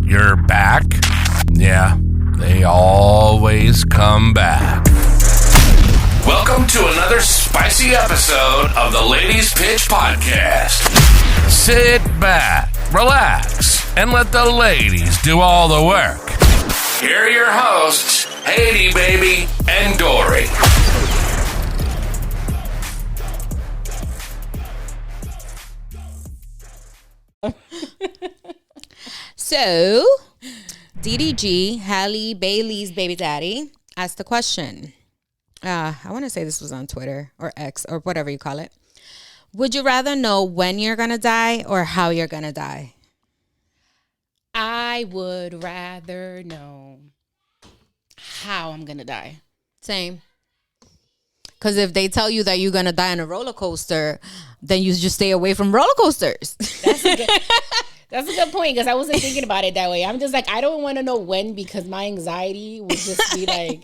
You're back? Yeah, they always come back. Welcome to another spicy episode of the Ladies Pitch Podcast. Sit back, relax, and let the ladies do all the work. Here are your hosts, Haydee Baby and Dory. So, DDG, Halle Bailey's baby daddy, asked the question. I want to say this was on Twitter or X or whatever you call it. Would you rather know when you're going to die or how you're going to die? I would rather know how I'm going to die. Same. Because if they tell you that you're going to die on a roller coaster, then you just stay away from roller coasters. That's a good point, because I wasn't thinking about it that way. I'm just like, I don't want to know when, because my anxiety would just be like,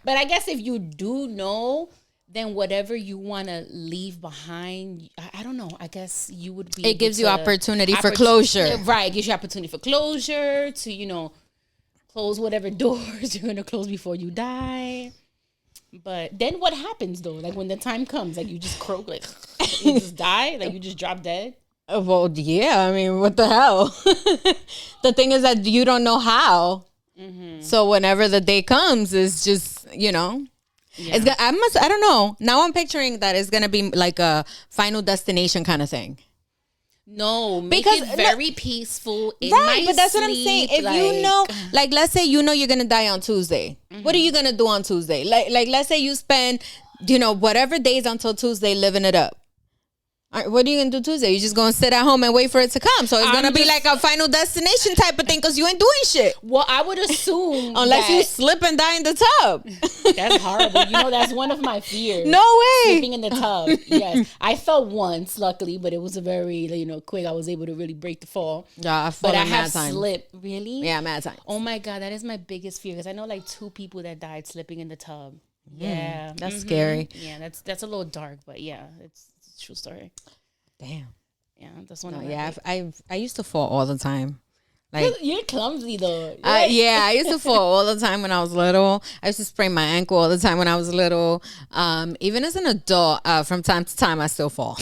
but I guess if you do know, then whatever you want to leave behind, I don't know. I guess you would be. It gives you opportunity for closure. Right. It gives you opportunity for closure to, close whatever doors you're going to close before you die. But then what happens though? Like when the time comes, like you just croak, like you just die, like you just drop dead. Well, yeah. I mean, what the hell? The thing is that you don't know how. Mm-hmm. So whenever the day comes, it's just, Yeah. I don't know. Now I'm picturing that it's going to be like a Final Destination kind of thing. No, because it very peaceful. Right, but that's what I'm saying. If you know, like, let's say you're going to die on Tuesday. Mm-hmm. What are you going to do on Tuesday? Like, let's say you spend, whatever days until Tuesday living it up. All right, what are you going to do Tuesday? You're just going to sit at home and wait for it to come. So it's going to be like a Final Destination type of thing because you ain't doing shit. Well, I would assume unless you slip and die in the tub. That's horrible. That's one of my fears. No way. Slipping in the tub. Yes. I fell once, luckily, but it was a very, quick. I was able to really break the fall. Yeah, I fell. But I have slipped. Really? Yeah, mad time. Oh my God, that is my biggest fear, because I know like 2 people that died slipping in the tub. Yeah. That's scary. Yeah, that's a little dark, but yeah, it's a true story. Damn. Yeah, that's one. I used to fall all the time. Like you're clumsy though. Yeah, I used to fall all the time when I was little. I used to sprain my ankle all the time when I was little. Even as an adult, from time to time, I still fall.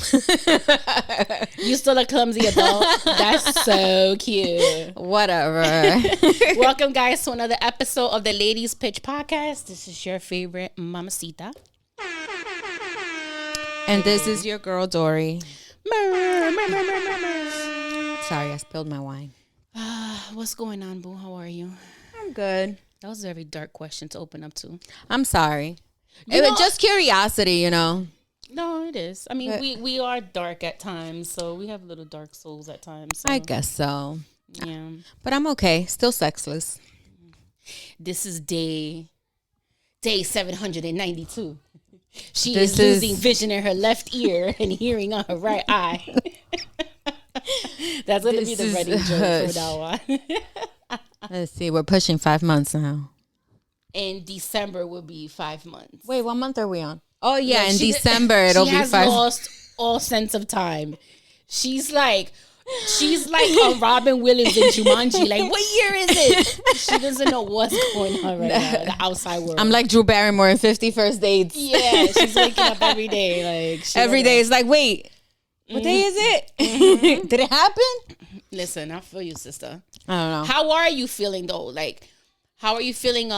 You still a clumsy adult? That's so cute. Whatever. Welcome, guys, to another episode of the Ladies Pitch Podcast. This is your favorite mamacita, and this is your girl Dory. Sorry, I spilled my wine. What's going on, boo? How are you? I'm good. That was a very dark question to open up to. I'm sorry. It was just curiosity, No, it is. I mean, we are dark at times, so we have little dark souls at times. So. I guess so. Yeah. But I'm okay. Still sexless. This is day 792. She is losing vision in her left ear and hearing on her right eye. That's going to be the running joke from now on. Let's see. We're pushing 5 months now. In December will be 5 months. Wait, what month are we on? Oh, yeah. In December, it'll be 5 months. She has lost all sense of time. She's like a Robin Williams in Jumanji. Like, what year is it? She doesn't know what's going on right now in the outside world. I'm like Drew Barrymore in 50 First Dates. Yeah, she's waking up every day. Like every day is like, wait, what day is it? Mm-hmm. Did it happen? Listen, I feel you, sister. I don't know. How are you feeling though? Like, how are you feeling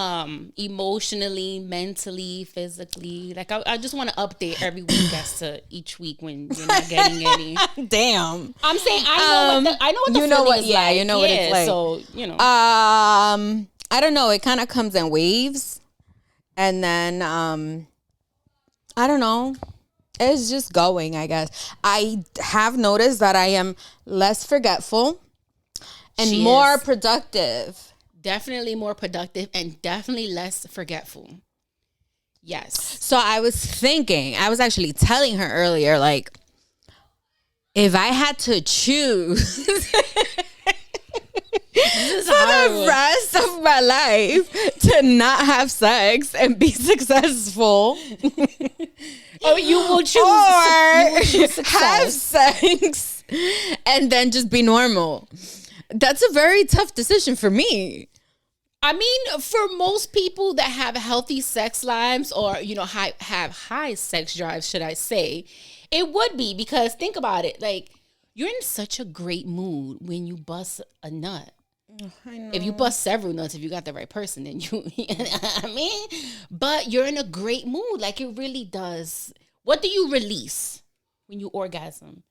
emotionally, mentally, physically? Like, I just want to update every week as to each week when you're not getting any. Damn. I'm saying I know what the feeling is like. You know what it's like. So, I don't know. It kind of comes in waves. And then, I don't know. It's just going, I guess. I have noticed that I am less forgetful and more productive. Definitely more productive and definitely less forgetful. Yes. So I was actually telling her earlier, like, if I had to choose for the rest of my life to not have sex and be successful. Oh, you will choose have sex and then just be normal. That's a very tough decision for me. I mean, for most people that have healthy sex lives or, have high sex drives, should I say, it would be, because think about it. Like, you're in such a great mood when you bust a nut. I know. If you bust several nuts, if you got the right person, then you know what I mean? But you're in a great mood. Like, it really does. What do you release when you orgasm?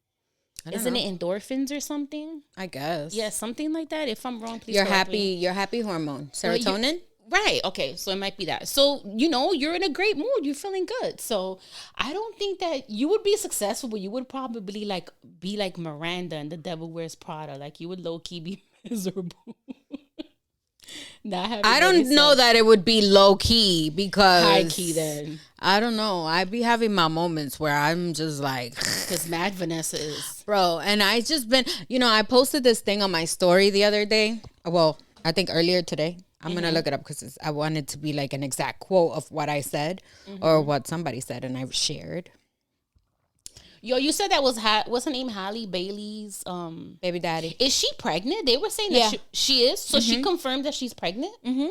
Isn't it endorphins or something? I guess. Yeah, something like that. If I'm wrong, please Your correct me. happy hormone. Serotonin? Right. Okay. So it might be that. So, you're in a great mood. You're feeling good. So I don't think that you would be successful, but you would probably be like Miranda and The Devil Wears Prada. Like, you would low key be miserable. I don't know that it would be low key, because high key then. I don't know. I'd be having my moments where I'm just like, because Mad Vanessa is, bro. And I just been, I posted this thing on my story the other day. Well, I think earlier today. I'm going to look it up because I wanted to be like an exact quote of what I said or what somebody said, and I've shared. Yo, you said that was what's her name? Haydee Bailey's baby daddy. Is she pregnant? They were saying that she is. So she confirmed that she's pregnant? Mm-hmm.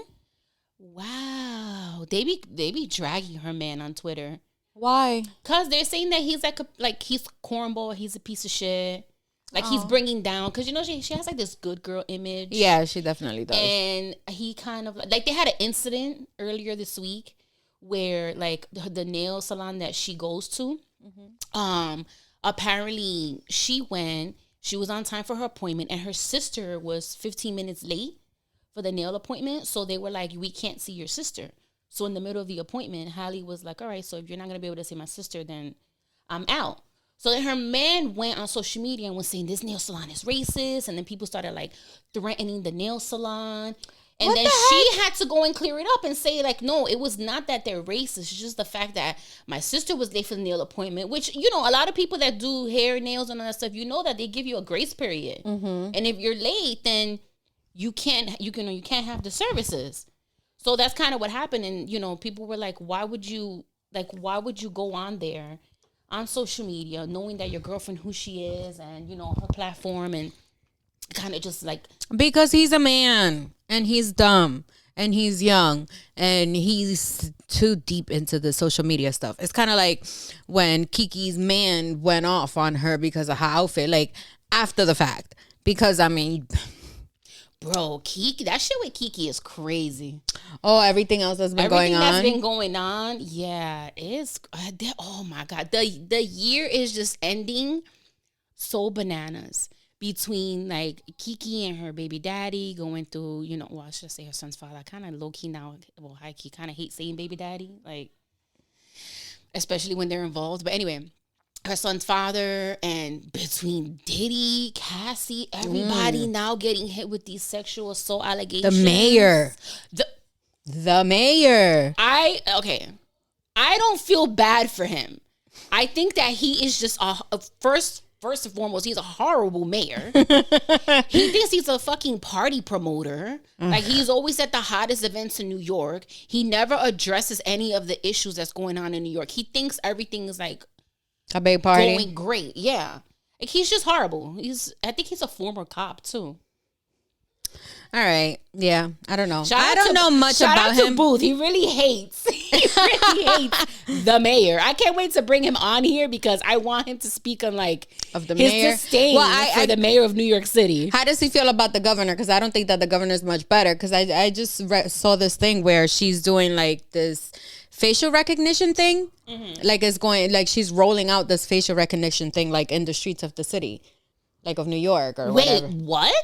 Wow. They be dragging her man on Twitter. Why? Because they're saying that he's like he's cornball. He's a piece of shit. Like, he's bringing down, because, she has, like, this good girl image. Yeah, she definitely does. And he kind of, like, they had an incident earlier this week where, like, the nail salon that she goes to, apparently she was on time for her appointment, and her sister was 15 minutes late for the nail appointment. So they were like, we can't see your sister. So in the middle of the appointment, Halle was like, all right, so if you're not going to be able to see my sister, then I'm out. So then her man went on social media and was saying this nail salon is racist. And then people started like threatening the nail salon. And then she had to go and clear it up and say, like, no, it was not that they're racist. It's just the fact that my sister was late for the nail appointment, which, a lot of people that do hair, nails, and all that stuff, that they give you a grace period. Mm-hmm. And if you're late, then you can't have the services. So that's kind of what happened. And, people were like, why would you go on there on social media, knowing that your girlfriend, who she is, and, her platform, and kind of just like... Because he's a man, and he's dumb, and he's young, and he's too deep into the social media stuff. It's kind of like when Kiki's man went off on her because of her outfit, like, after the fact. Because, I mean... Bro, Kiki, that shit with Kiki is crazy. Oh, everything else that's been going on? Everything that's been going on, yeah, it's... oh, my God. The year is just ending so bananas. Between, like, Kiki and her baby daddy going through, I should say her son's father. I kind of low-key now, high-key, kind of hate saying baby daddy, like, especially when they're involved. But anyway... her son's father, and between Diddy, Cassie, everybody now getting hit with these sexual assault allegations. The mayor. The mayor. I don't feel bad for him. I think that he is just first and foremost, he's a horrible mayor. He thinks he's a fucking party promoter. Like, he's always at the hottest events in New York. He never addresses any of the issues that's going on in New York. He thinks everything is like a big party. Going great, yeah. Like, he's just horrible. I think he's a former cop too. All right, yeah. I don't know. I don't know much about him. Shout out to Booth. He really hates the mayor. I can't wait to bring him on here because I want him to speak on his mayor. disdain for the mayor of New York City. How does he feel about the governor? Because I don't think that the governor is much better. Because I just saw this thing where she's doing like this facial recognition thing. Mm-hmm. Like, it's going, like, she's rolling out this facial recognition thing, like, in the streets of the city, like, of New York or whatever. Wait, what?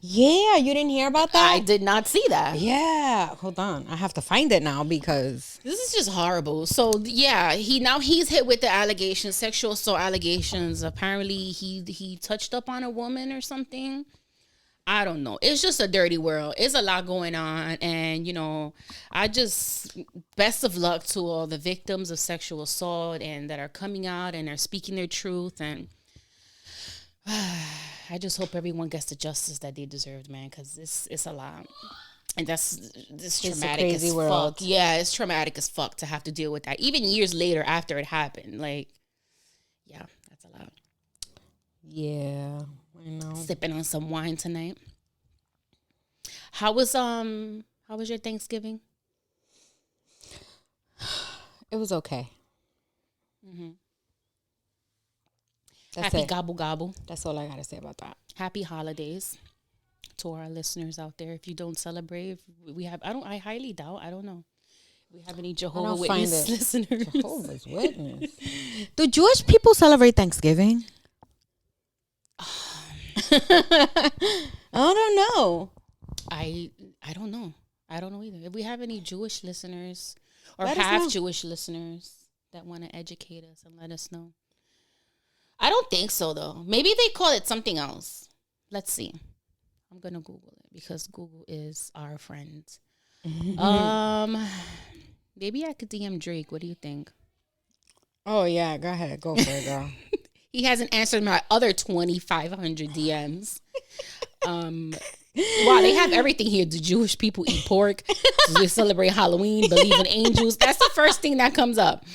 Yeah, you didn't hear about that? I did not see that. Yeah, hold on. I have to find it now because this is just horrible. So, yeah, he's hit with the allegations, sexual assault allegations. Apparently, he touched up on a woman or something. I don't know. It's just a dirty world. It's a lot going on. And, I just, best of luck to all the victims of sexual assault and that are coming out and are speaking their truth. And I just hope everyone gets the justice that they deserve, man, because it's a lot. And this traumatic as fuck. Yeah, it's traumatic as fuck to have to deal with that. Even years later after it happened. Like, yeah, that's a lot. Yeah. I know. Sipping on some wine tonight. How was your Thanksgiving? It was okay. Happy it. Gobble gobble. That's all I gotta say about that. Happy holidays to our listeners out there. If you don't celebrate, I highly doubt. I don't know. We have any Jehovah's Witness listeners? Jehovah's Witness. Do Jewish people celebrate Thanksgiving? I don't know. I don't know. I don't know either. If we have any Jewish listeners or half Jewish listeners that want to educate us and let us know. I don't think so, though. Maybe they call it something else. Let's see. I'm going to Google it because Google is our friend. Maybe I could DM Drake. What do you think? Oh, yeah. Go ahead. Go for it, girl. He hasn't answered my other 2,500 DMs. Wow, they have everything here. Do Jewish people eat pork? Do they celebrate Halloween? Believe in angels? That's the first thing that comes up.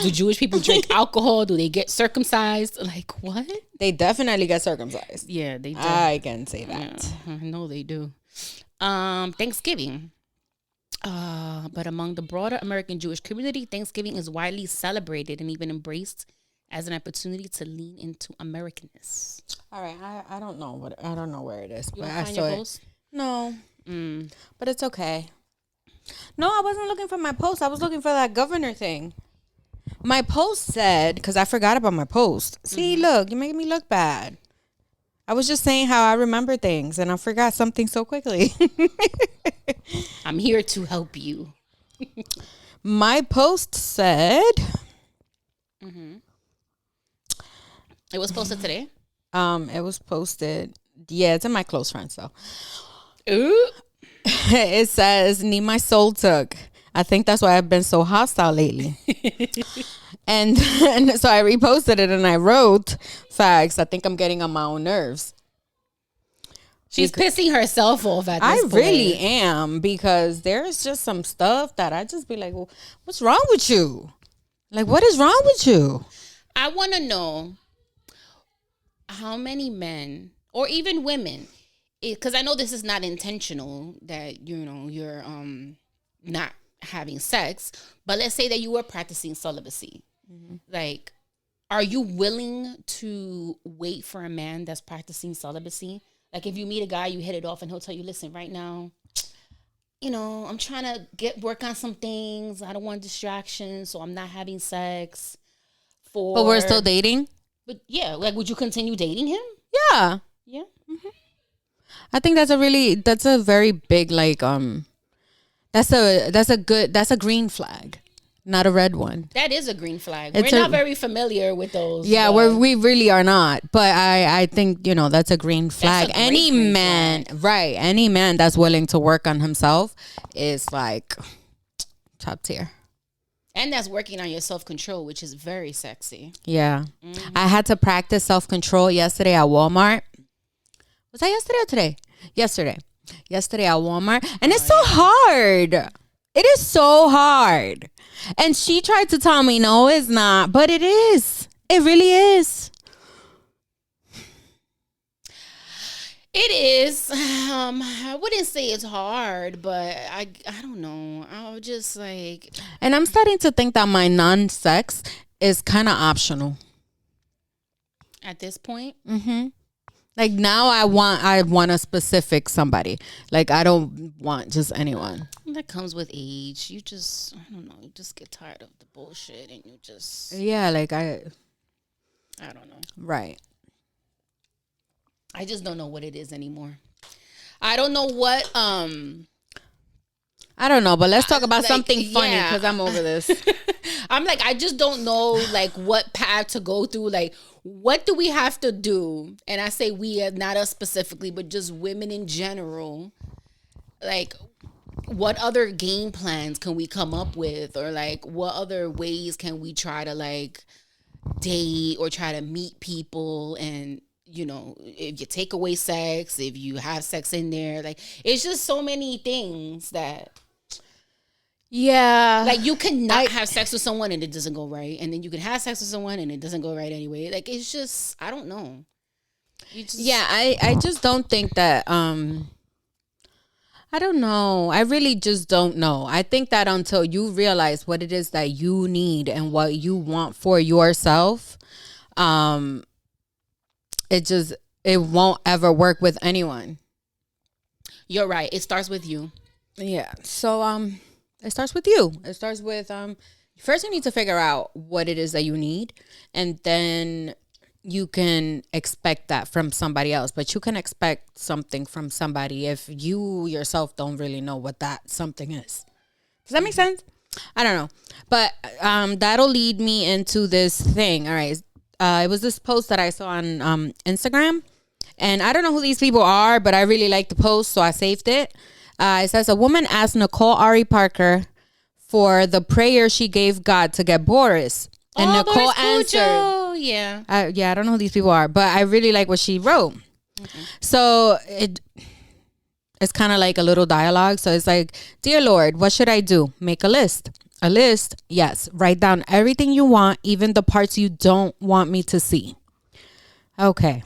Do Jewish people drink alcohol? Do they get circumcised? Like, what? They definitely get circumcised. Yeah, they do. I can say that. Yeah, I know they do. Thanksgiving. But among the broader American Jewish community, Thanksgiving is widely celebrated and even embraced as an opportunity to lean into Americanness. All right, I don't know where it is. You but I saw it. Post? No, but it's okay. No, I wasn't looking for my post. I was looking for that governor thing. My post said, because I forgot about my post. See, look, you're making me look bad. I was just saying how I remember things, and I forgot something so quickly. I'm here to help you. My post said... It was posted today? It was posted. Yeah, it's in my close friends, though. Ooh. It says, "Need my soul took." I think that's why I've been so hostile lately. and so I reposted it and I wrote, "Facts. I think I'm getting on my own nerves." She's pissing herself off at this point. I really am, because there's just some stuff that I just be like, well, what's wrong with you? Like, what is wrong with you? I want to know how many men or even women, because I know this is not intentional that, you know, you're not having sex, but let's say that you were practicing celibacy. Like, are you willing to wait for a man that's practicing celibacy? Like, if you meet a guy, you hit it off and he'll tell you, listen, right now, you know, I'm trying to work on some things. I don't want distractions, so I'm not having sex. But we're still dating? But yeah, like, would you continue dating him? Yeah. Yeah. I think that's a very big, like, that's a green flag, not a red one. That is a green flag. We're not very familiar with those. Yeah, we really are not. But I think, you know, that's a green flag. Any man that's willing to work on himself is like top tier. And that's working on your self-control, which is very sexy. Yeah. I had to practice self-control yesterday at Walmart. Was that yesterday or today? Yesterday at Walmart. And it's so hard. It is so hard. And she tried to tell me, no, it's not. But it is. It really is. It is. I wouldn't say it's hard, but I don't know. I was just like... And I'm starting to think that my non-sex is kind of optional. At this point? Mm-hmm. Like, now I want a specific somebody. Like, I don't want just anyone. That comes with age. You just, I don't know, you just get tired of the bullshit and you just... Yeah, like I don't know. Right. I just don't know what it is anymore. I don't know what... I don't know, but let's talk about something funny, because I'm over this. I'm like, I just don't know, like, what path to go through. Like, what do we have to do? And I say we, not us specifically, but just women in general. Like, what other game plans can we come up with? Or, like, what other ways can we try to, like, date or try to meet people? And, you know, if you take away sex, if you have sex in there, like, it's just so many things that... Yeah. Like, you cannot have sex with someone and it doesn't go right. And then you can have sex with someone and it doesn't go right anyway. Like, it's just, I don't know. I just don't think that, I don't know. I really just don't know. I think that until you realize what it is that you need and what you want for yourself, it won't ever work with anyone. You're right. It starts with you. Yeah. So it starts with you. It starts with first you need to figure out what it is that you need, and then you can expect that from somebody else. But you can expect something from somebody if you yourself don't really know what that something is. Does that make sense? I don't know. But that'll lead me into this thing. All right. It was this post that I saw on Instagram. And I don't know who these people are, but I really like the post, so I saved it. It says, a woman asked Nicole Ari Parker for the prayer she gave God to get Boris. And Nicole answered. Yeah. I don't know who these people are, but I really like what she wrote. Mm-hmm. So it's kind of like a little dialogue. So it's like, dear Lord, what should I do? Make a list. A list? Yes. Write down everything you want, even the parts you don't want me to see. Okay.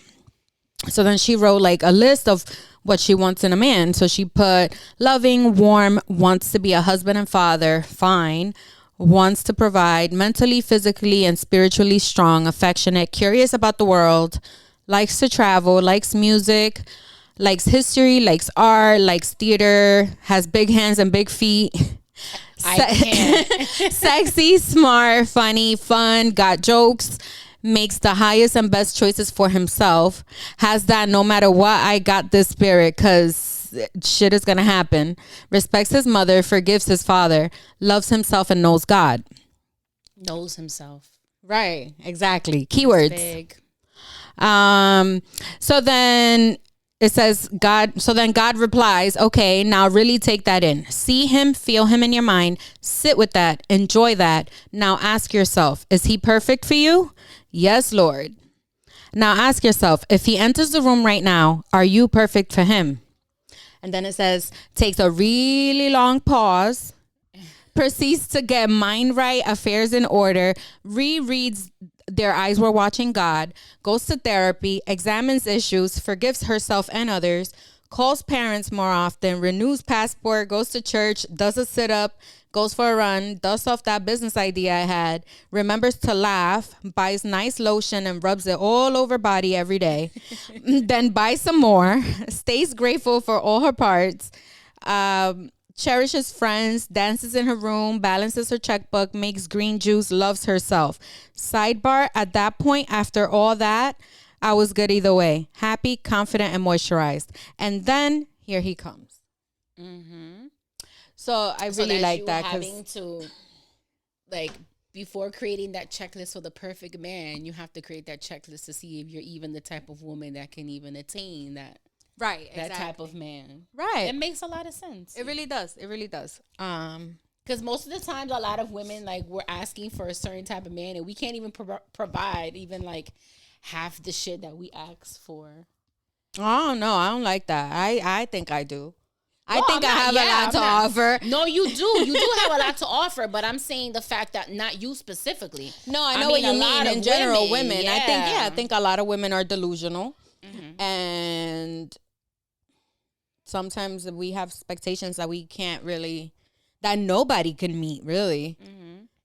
So then she wrote like a list of what she wants in a man. So she put loving, warm, wants to be a husband and father, fine, wants to provide, mentally, physically, and spiritually strong, affectionate, curious about the world, likes to travel, likes music, likes history, likes art, likes theater, has big hands and big feet. I can't. Sexy, smart, funny, fun, got jokes, makes the highest and best choices for himself, has that no matter what, I got this spirit because shit is going to happen, respects his mother, forgives his father, loves himself and knows God. Knows himself. Right, exactly. Keywords. Big. So then it says God. So then God replies, okay, now really take that in. See him, feel him in your mind. Sit with that. Enjoy that. Now ask yourself, is he perfect for you? Yes, Lord. Now ask yourself, if he enters the room right now, are you perfect for him? And then it says, takes a really long pause, proceeds to get mind right, affairs in order, rereads Their Eyes Were Watching God, goes to therapy, examines issues, forgives herself and others, calls parents more often, renews passport, goes to church, does a sit-up, goes for a run, dusts off that business idea I had, remembers to laugh, buys nice lotion and rubs it all over body every day, then buys some more, stays grateful for all her parts, cherishes friends, dances in her room, balances her checkbook, makes green juice, loves herself. Sidebar, at that point, after all that, I was good either way. Happy, confident, and moisturized. And then here he comes. Mm-hmm. So I really like that. Having to, like, before creating that checklist for the perfect man, you have to create that checklist to see if you're even the type of woman that can even attain that. Right, that type of man. Right. It makes a lot of sense. It really does. It really does. Because most of the times, a lot of women, like, we're asking for a certain type of man, and we can't even provide even, like, half the shit that we ask for. Oh, no, I don't like that. I think I do. I think I have a lot to offer. No, you do. You do have a lot to offer, but I'm saying the fact that not you specifically. No, I know what you mean. In general, women. Yeah. I think a lot of women are delusional. Mm-hmm. And sometimes we have expectations that we can't really, that nobody can meet, really. Mm-hmm.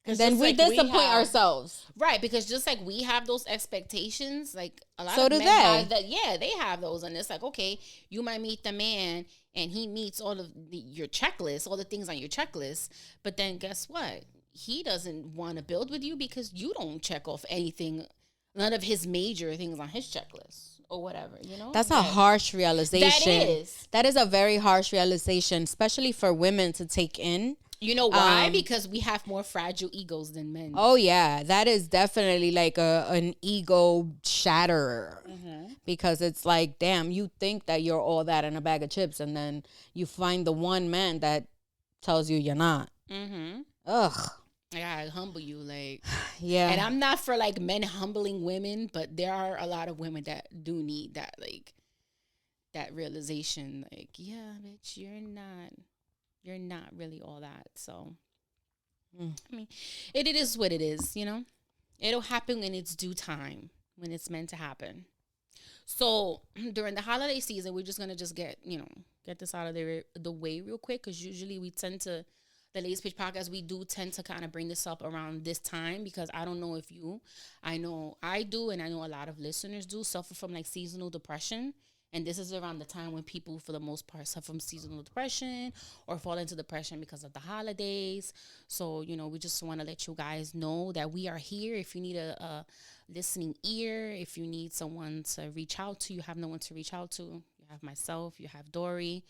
And then we disappoint ourselves. Right, because just like we have those expectations, like a lot of men they. Have that. Yeah, they have those. And it's like, okay, you might meet the man and he meets all of your checklist, all the things on your checklist. But then guess what? He doesn't want to build with you because you don't check off anything, none of his major things on his checklist. Or whatever, you know? That's a harsh realization. That is a very harsh realization, especially for women to take in. You know why? Because we have more fragile egos than men. Oh, yeah. That is definitely like an ego shatterer. Mm-hmm. Because it's like, damn, you think that you're all that in a bag of chips. And then you find the one man that tells you you're not. Mm-hmm. Ugh. I gotta humble you, like, yeah. And I'm not for like men humbling women, but there are a lot of women that do need that, like, that realization, like, yeah, bitch, you're not really all that. So, I mean, it is what it is, you know. It'll happen in its due time, when it's meant to happen. So during the holiday season, we're just gonna get this out of the way real quick, because usually we tend to, the Ladies Pitch Podcast, we do tend to kind of bring this up around this time, because I don't know if I know I do, and I know a lot of listeners do, suffer from like seasonal depression. And this is around the time when people, for the most part, suffer from seasonal depression or fall into depression because of the holidays. So, we just want to let you guys know that we are here. If you need a listening ear, if you need someone to reach out to, you have no one to reach out to. You have myself, you have Dory.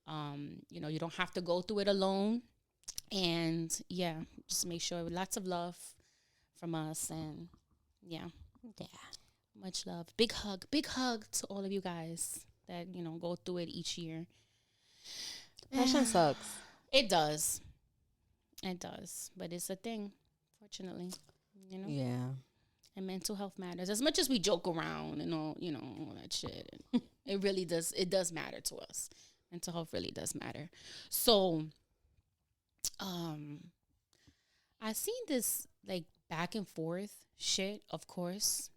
You don't have to go through it alone. And, yeah, just make sure, lots of love from us. And, yeah. Much love. Big hug to all of you guys that, go through it each year. Depression sucks. It does. But it's a thing, fortunately. Yeah. And mental health matters. As much as we joke around and all, all that shit, it really does. It does matter to us. Mental health really does matter. So, I seen this like back and forth shit, of course,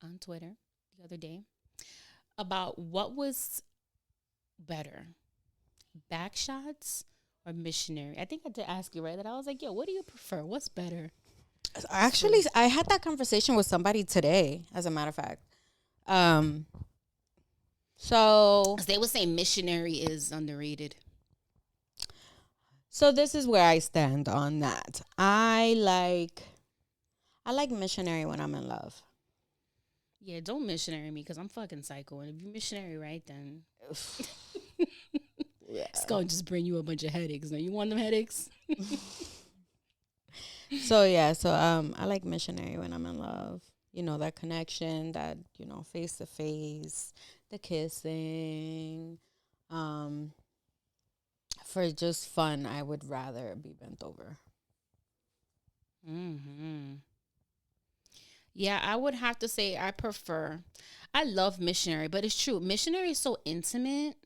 on Twitter the other day about what was better, back shots or missionary. I think I did ask you, right? That I was like, yo, what do you prefer? What's better? Actually, I had that conversation with somebody today, as a matter of fact. So they were saying missionary is underrated. So this is where I stand on that. I like missionary when I'm in love. Yeah, don't missionary me, because I'm fucking psycho. And if you missionary right, then it's going to just bring you a bunch of headaches. Now, you want them headaches? So I like missionary when I'm in love. That connection, that, face to face, the kissing. For just fun, I would rather be bent over. Mm-hmm. Yeah, I would have to say I love missionary, but it's true. Missionary is so intimate.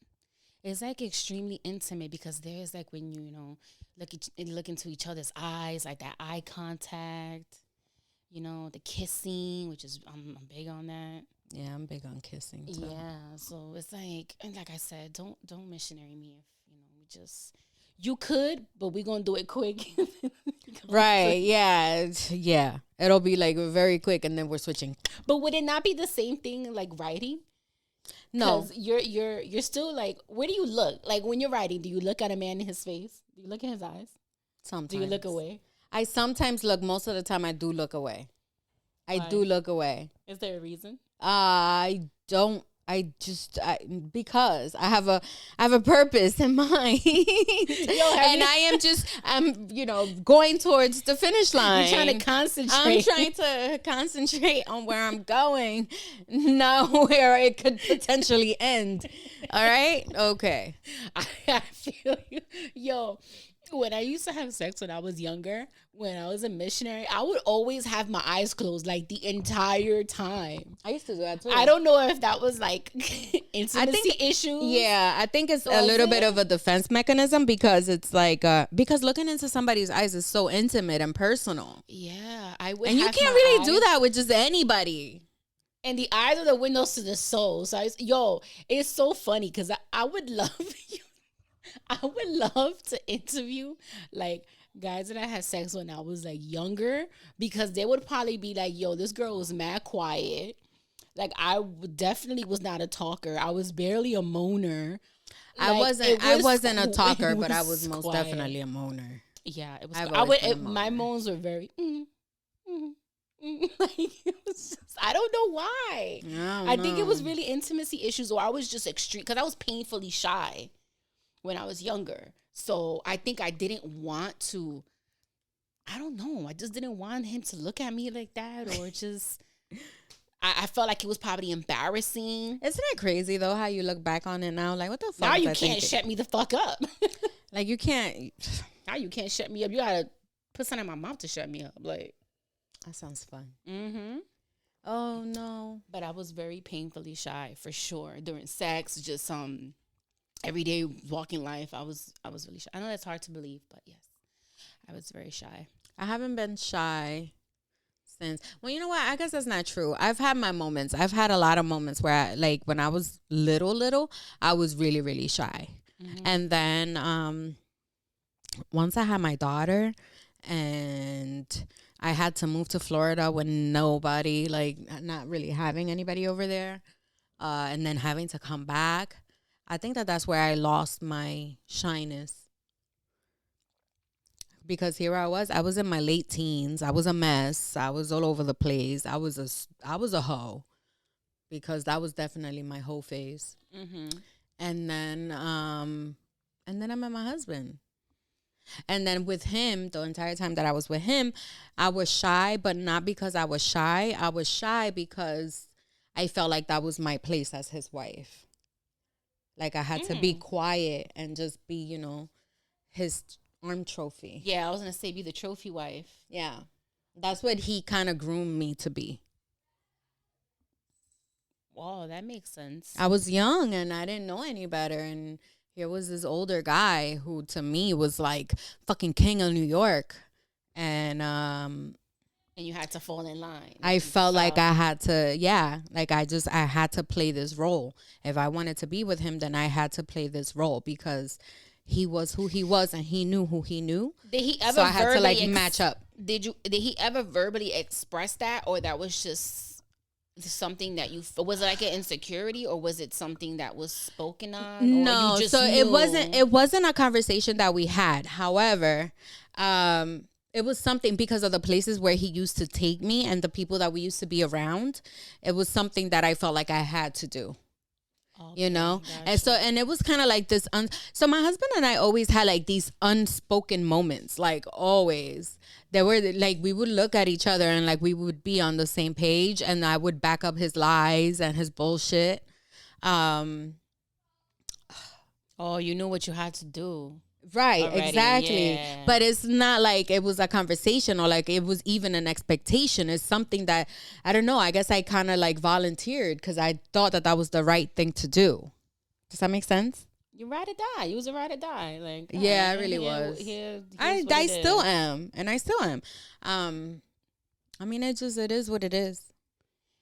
It's like extremely intimate, because there's like when you, look into each other's eyes, like that eye contact, the kissing, which is, I'm big on that. Yeah, I'm big on kissing too. Yeah, so it's like, and like I said, don't missionary me if, you could, but we're going to do it quick. Right, yeah. It'll be like very quick, and then we're switching. But would it not be the same thing like writing? No. You're still like, where do you look? Like when you're writing, do you look at a man in his face? Do you look in his eyes? Sometimes. Do you look away? I sometimes look. Most of the time I do look away. I do look away. Is there a reason? I don't. Because I have a purpose in mind. And I'm going towards the finish line. You're trying to concentrate. I'm trying to concentrate on where I'm going, not where it could potentially end. All right? Okay. I feel you. Yo, when I used to have sex when I was younger, when I was a missionary, I would always have my eyes closed like the entire time. I used to do that too. I don't know if that was like intimacy issues. Yeah, I think it's a little bit of a defense mechanism, because it's like because looking into somebody's eyes is so intimate and personal. Yeah, I would. And you can't really do that with just anybody. And the eyes are the windows to the soul. So it's so funny, because I would love you. I would love to interview like guys that I had sex when I was like younger, because they would probably be like, yo, this girl was mad quiet. Like I definitely was not a talker. I was barely a moaner. Like, I wasn't a talker, but I was most definitely a moaner. Yeah, it was. My moans were very like, it was just, I don't know why. I think it was really intimacy issues, or I was just extreme, because I was painfully shy when I was younger. So I think I didn't want to, I don't know. I just didn't want him to look at me like that, or just, I felt like it was probably embarrassing. Isn't it crazy though, how you look back on it now? Like, what the fuck? Now you can't shut me the fuck up. Like you can't. Now you can't shut me up. You gotta put something in my mouth to shut me up. Like, that sounds fun. Mm-hmm. Oh no. But I was very painfully shy for sure during sex. Just everyday walking life, I was really shy. I know that's hard to believe, but yes, I was very shy. I haven't been shy since. Well, you know what? I guess that's not true. I've had my moments. I've had a lot of moments where I, like when I was little, I was really, really shy. And then once I had my daughter and I had to move to Florida with nobody, like not really having anybody over there, and then having to come back, I think that's where I lost my shyness. Because here I was in my late teens. I was a mess. I was all over the place. I was a hoe, because that was definitely my hoe phase. And then I met my husband. And then with him, the entire time that I was with him, I was shy, but not because I was shy. I was shy because I felt like that was my place as his wife. Like I had to be quiet and just be, you know, his arm trophy. Yeah, I was going to say be the trophy wife. Yeah. That's what he kind of groomed me to be. Wow, that makes sense. I was young and I didn't know any better. And here was this older guy who to me was like fucking king of New York. And you had to fall in line. I felt like I had to, I had to play this role. If I wanted to be with him, then I had to play this role because he was who he was and he knew who he knew. Did he ever? So I had to like match up. Did he ever verbally express that, or that was just something that you was it like an insecurity, or was it something that was spoken on? No, so knew? It wasn't a conversation that we had. However, it was something because of the places where he used to take me and the people that we used to be around. It was something that I felt like I had to do. Okay, you know, gotcha. And it was kind of like this. So my husband and I always had like these unspoken moments, like always. There were like we would look at each other and like we would be on the same page, and I would back up his lies and his bullshit. Oh, you knew what you had to do. Right, already. Exactly. Yeah. But it's not like it was a conversation or like it was even an expectation. It's something that, I don't know, I guess I kind of like volunteered because I thought that was the right thing to do. Does that make sense? You ride or die. You was a ride or die. Like, yeah, I really was. I still am. And I still am. I mean, it is what it is.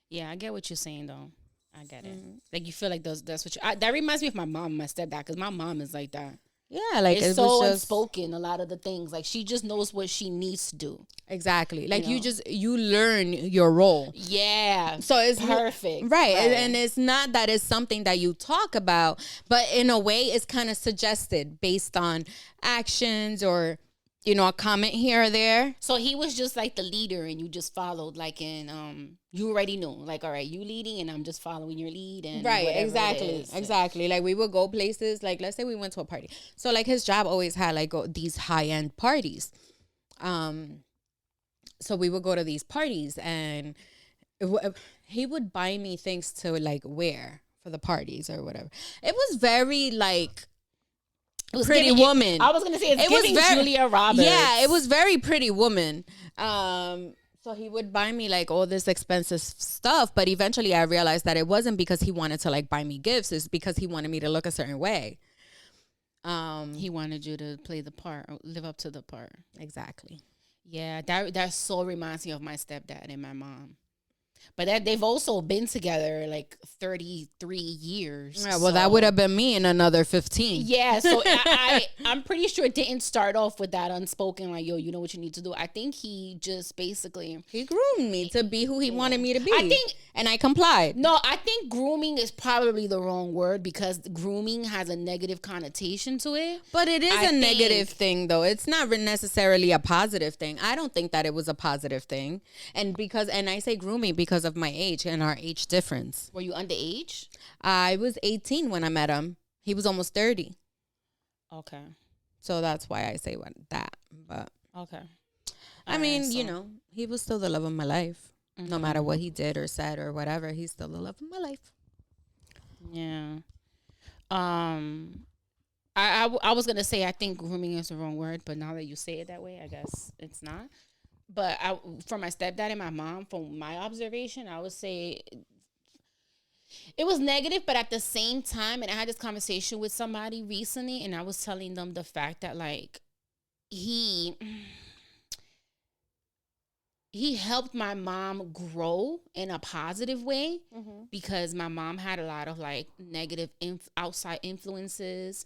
Yeah, I get what you're saying though. I get it. Like you feel like that's what that reminds me of my mom and my stepdad, because my mom is like that. Yeah, like it's so unspoken, a lot of the things. Like she just knows what she needs to do. Exactly. Like you learn your role. Yeah. So it's perfect. Right. And it's not that it's something that you talk about, but in a way it's kind of suggested based on actions or, you know, a comment here or there. So he was just like the leader and you just followed, like in you already knew, like, all right, you leading and I'm just following your lead. And right, exactly. Like we would go places, like let's say we went to a party. So like his job always had like these high-end parties. So we would go to these parties and he would buy me things to like wear for the parties or whatever. It was very like Pretty Woman. I was gonna say it was very Julia Roberts. Yeah, it was very Pretty Woman. So he would buy me like all this expensive stuff, but eventually I realized that it wasn't because he wanted to like buy me gifts. It's because he wanted me to look a certain way. He wanted you to play the part, or live up to the part. Exactly. Yeah, that so reminds me of my stepdad and my mom. But they've also been together like 33 years. Yeah, well, that would have been me in another 15. Yeah, so I'm pretty sure it didn't start off with that unspoken, like, yo, you know what you need to do. I think he just basically... He groomed me to be who he wanted me to be. And I complied. No, I think grooming is probably the wrong word because grooming has a negative connotation to it. But it is a negative thing, though. It's not necessarily a positive thing. I don't think that it was a positive thing. And I say grooming because of my age and our age difference. Were you underage? I was 18 when I met him. He was almost 30. Okay. So that's why I say that. But okay. I mean, you know, he was still the love of my life. Mm-hmm. No matter what he did or said or whatever, he's still the love of my life. Yeah. I was gonna say I think grooming is the wrong word, but now that you say it that way, I guess it's not. But for my stepdad and my mom, from my observation, I would say it was negative, but at the same time, and I had this conversation with somebody recently, and I was telling them the fact that, like, he he helped my mom grow in a positive way because my mom had a lot of like negative outside influences.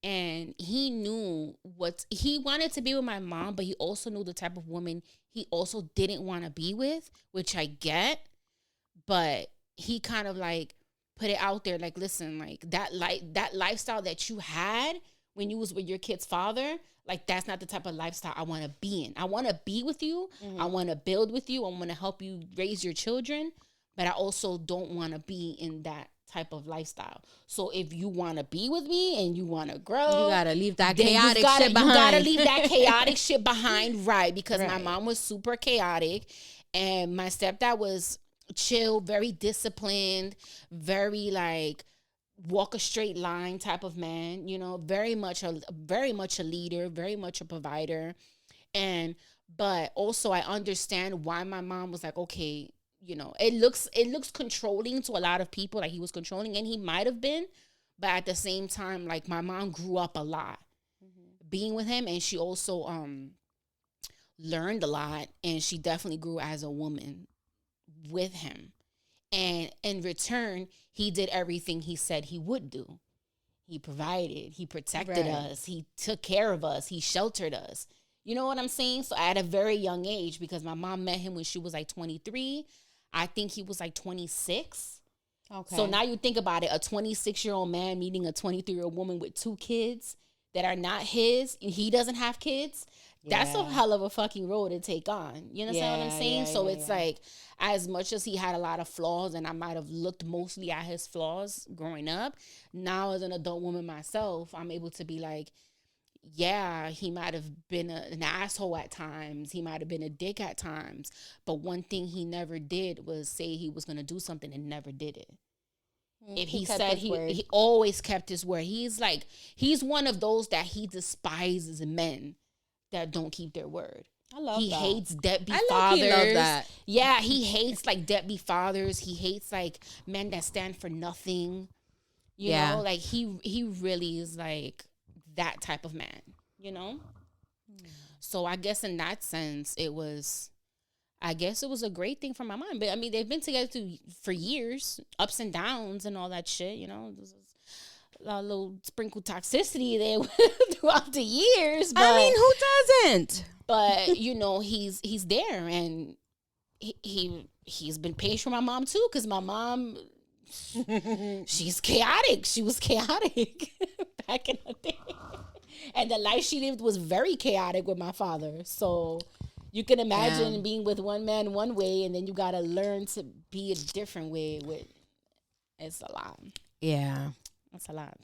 And he knew what he wanted to be with my mom, but he also knew the type of woman he also didn't want to be with, which I get. But he kind of like put it out there, like, listen, like that lifestyle that you had when you was with your kid's father, like that's not the type of lifestyle I want to be in. I want to be with you. I want to build with you. I want to help you raise your children, but I also don't want to be in that type of lifestyle. So if you want to be with me and you want to grow, you gotta leave that chaotic shit behind. You gotta leave that chaotic shit behind, right? Because my mom was super chaotic, and my stepdad was chill, very disciplined, very like walk a straight line type of man. You know, very much a leader, very much a provider, but also I understand why my mom was like, okay. You know, it looks controlling to a lot of people, like he was controlling, and he might have been, but at the same time, like my mom grew up a lot being with him, and she also learned a lot, and she definitely grew as a woman with him. And in return, he did everything he said he would do. He provided, he protected us, he took care of us, he sheltered us. You know what I'm saying? So at a very young age, because my mom met him when she was like 23, I think he was like 26. Okay. So now you think about it, a 26-year-old man meeting a 23-year-old woman with 2 kids that are not his, and he doesn't have kids. Yeah. That's a hell of a fucking road to take on. You understand what I'm saying? So it's like, as much as he had a lot of flaws, and I might have looked mostly at his flaws growing up, now as an adult woman myself, I'm able to be like, yeah, he might have been an asshole at times. He might have been a dick at times. But one thing he never did was say he was going to do something and never did it. If he said he always kept his word. He's one of those that he despises men that don't keep their word. I love that. He hates deadbeat fathers. I love that. Yeah, he hates like deadbeat fathers. He hates like men that stand for nothing. You know, like he really is like that type of man, you know? So I guess in that sense, it was a great thing for my mom. But I mean, they've been together for years, ups and downs and all that shit, you know? There's a little sprinkle toxicity there throughout the years. But, I mean, who doesn't? But, you know, he's there, and he's been patient for my mom too, because my mom... she's chaotic. She was chaotic back in the day. And the life she lived was very chaotic with my father. So you can imagine being with one man one way, and then you got to learn to be a different way it's a lot. Yeah. It's a lot.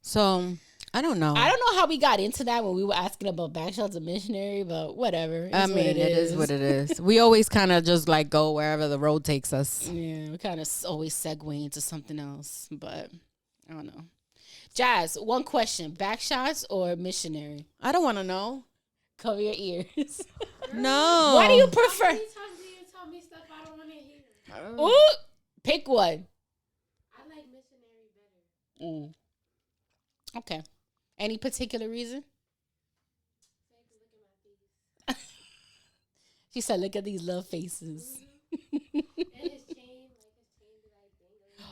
So I don't know. I don't know how we got into that when we were asking about Backshots of Missionary, but whatever. I mean, it is what it is. We always kind of just like go wherever the road takes us. Yeah, we kind of always segue into something else, but I don't know. Jazz, one question: Backshots or Missionary? I don't want to know. Cover your ears. No. Why do you prefer? How many times do you tell me stuff I don't want to hear? Ooh, pick one. I like Missionary better. Okay. Any particular reason? She said, "Look at these love faces." And his chain,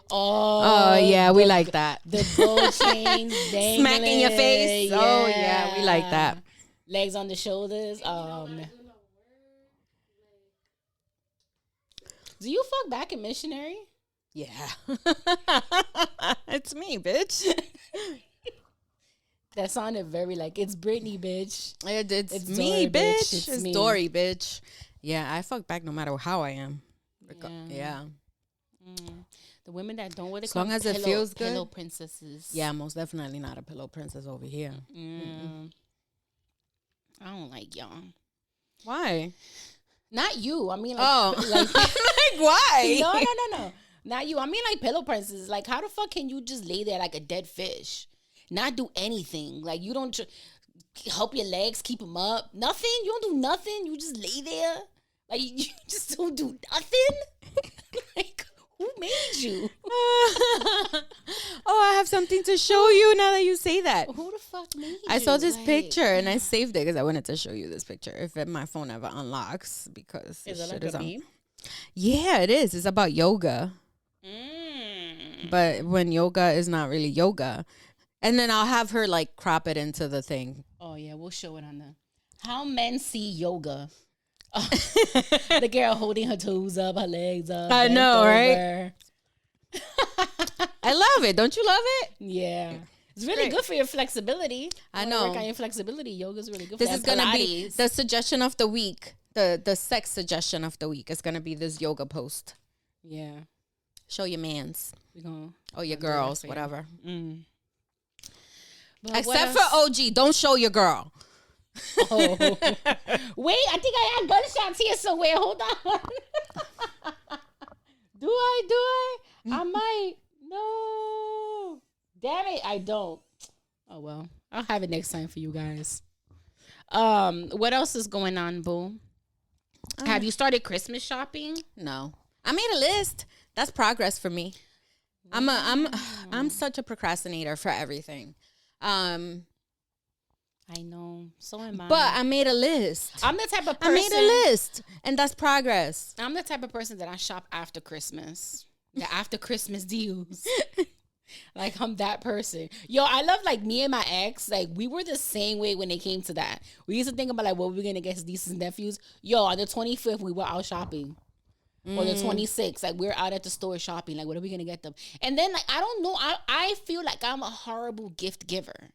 Oh yeah, we like that. The gold chain dangling. Smacking your face. Yeah. Oh yeah, we like that. Legs on the shoulders. Do you fuck back in Missionary? Yeah. It's me, bitch. That sounded very like, it's Britney, bitch. It's me, Dory, bitch. It's me. Dory, bitch. Yeah, I fuck back no matter how I am. Yeah. The women that don't wear the as long as it feels good. Pillow princesses. Yeah, most definitely not a pillow princess over here. I don't like y'all. Why? Not you. I mean, like, like why? No. Not you. I mean, like pillow princesses. Like, how the fuck can you just lay there like a dead fish? Not do anything. Like, you don't help your legs, keep them up. Nothing. You don't do nothing. You just lay there. Like, you just don't do nothing. Like, who made you? Oh, I have something to show you now that you say that. Who the fuck made you? I saw this picture and I saved it because I wanted to show you this picture if my phone ever unlocks because Is this it shit like is a on. meme? Yeah, it is. It's about yoga. But when yoga is not really yoga. And then I'll have her like crop it into the thing. Oh yeah, we'll show it on the How Men See Yoga. The girl holding her toes up, her legs up. I know, right? I love it. Don't you love it? Yeah. It's really good for your flexibility. I know. Work on your flexibility. Yoga's really good This for is that. going to be Pilates. the suggestion of the week. The sex suggestion of the week is going to be this yoga post. Yeah. Show your mans. We're gonna, or your girls, whatever. Except for OG. Don't show your girl. Oh. Wait, I think I had gunshots here somewhere. Hold on. Do I? I might. No. Damn it, I don't. Oh well. I'll have it next time for you guys. What else is going on, boo? Have you started Christmas shopping? No. I made a list. That's progress for me. I'm such a procrastinator for everything. I know. So am I. But I made a list. I'm the type of person. I made a list, and that's progress. I'm the type of person that I shop after Christmas. The after Christmas deals. Like, I'm that person. Yo, I love, like, me and my ex, like, we were the same way when it came to that. We used to think about, like, what we were going to get his nieces and nephews. Yo, on the 25th, we were out shopping. Or the 26th, like, we're out at the store shopping. Like, what are we going to get them? And then, like, I don't know. I feel like I'm a horrible gift giver.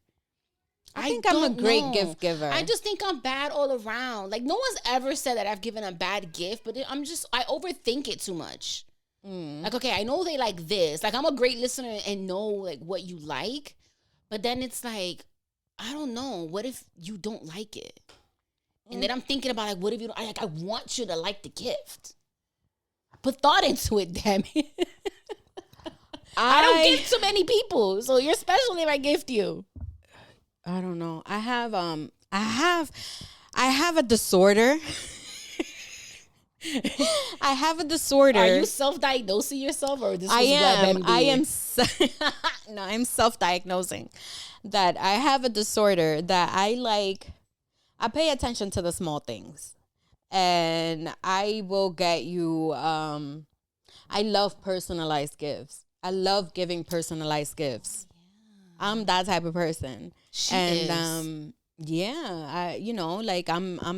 I think I'm a great gift giver. I just think I'm bad all around. Like, no one's ever said that I've given a bad gift, but I overthink it too much. Like, okay, I know they like this. Like, I'm a great listener and know, like, what you like. But then it's like, I don't know. What if you don't like it? And then I'm thinking about, like, what if you don't? I want you to like the gift. Put thought into it, damn it. I don't gift to many people. So you're special if I gift you. I don't know. I have a disorder. I have a disorder. Are you self-diagnosing yourself, or this? I am. WebMD? I am. No, I'm self-diagnosing that I have a disorder that I pay attention to the small things, and I will get you. I love personalized gifts. I love giving personalized gifts. I'm that type of person. She is. I'm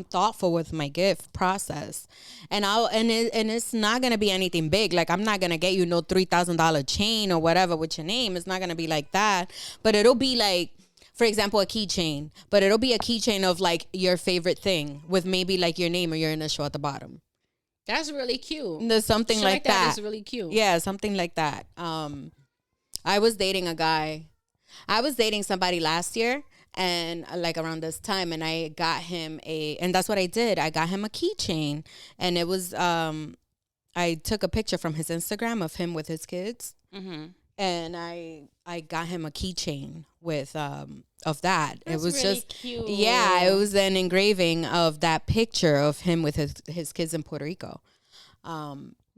thoughtful with my gift process, and it's not gonna be anything big. Like, I'm not gonna get you no $3,000 chain or whatever with your name. It's not gonna be like that. But it'll be like, for example, a keychain. But it'll be a keychain of like your favorite thing with maybe like your name or your initial at the bottom. That's really cute. There's something Shit like that. Is really cute. Yeah, something like that. I was dating a guy. I was dating somebody last year, and like around this time, and I got him and that's what I did. I got him a keychain, and it was, I took a picture from his Instagram of him with his kids, and I got him a keychain with, of that. That's it was really just cute. Yeah, it was an engraving of that picture of him with his kids in Puerto Rico.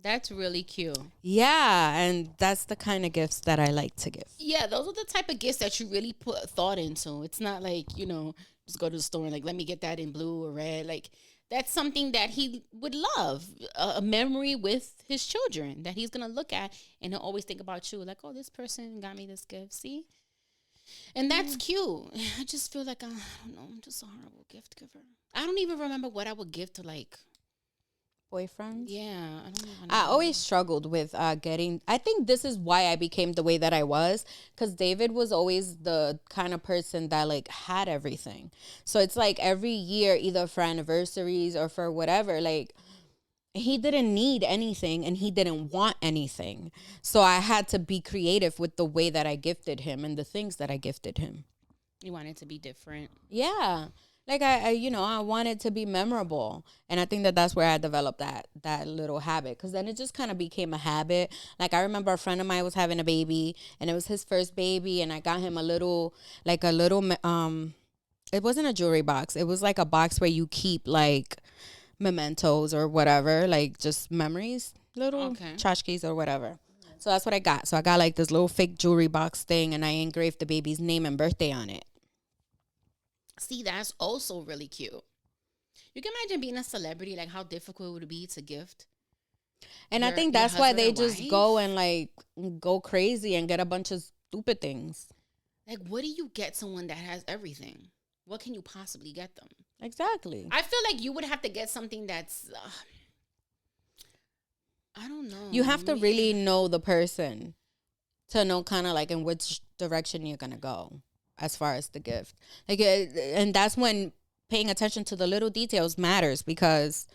That's really cute. Yeah, and that's the kind of gifts that I like to give. Yeah, those are the type of gifts that you really put thought into. It's not like, just go to the store and like, let me get that in blue or red. Like, that's something that he would love. A memory with his children that he's going to look at, and he'll always think about you. Like, oh, this person got me this gift. See? And that's cute. I just feel like, I don't know, I'm just a horrible gift giver. I don't even remember what I would give to, like, boyfriends. Yeah, I don't even know. I always struggled with getting. I think this is why I became the way that I was, because David was always the kind of person that like had everything. So it's like every year, either for anniversaries or for whatever, like he didn't need anything and he didn't want anything. So I had to be creative with the way that I gifted him and the things that I gifted him. You want it to be different. Yeah. Like, I wanted to be memorable. And I think that that's where I developed that little habit. Because then it just kind of became a habit. Like, I remember a friend of mine was having a baby. And it was his first baby. And I got him a little, it wasn't a jewelry box. It was like a box where you keep, like, mementos or whatever. Like, just memories. Little tchotchkes or whatever. So that's what I got. So I got like this little fake jewelry box thing, and I engraved the baby's name and birthday on it. See, that's also really cute. You can imagine being a celebrity, like how difficult it would be to gift. And I think that's why they just go and like go crazy and get a bunch of stupid things. Like, what do you get someone that has everything? What can you possibly get them? Exactly. I feel like you would have to get something that's, I don't know. You have to really know the person to know kind of like in which direction you're going to go as far as the gift. Like, and that's when paying attention to the little details matters, because,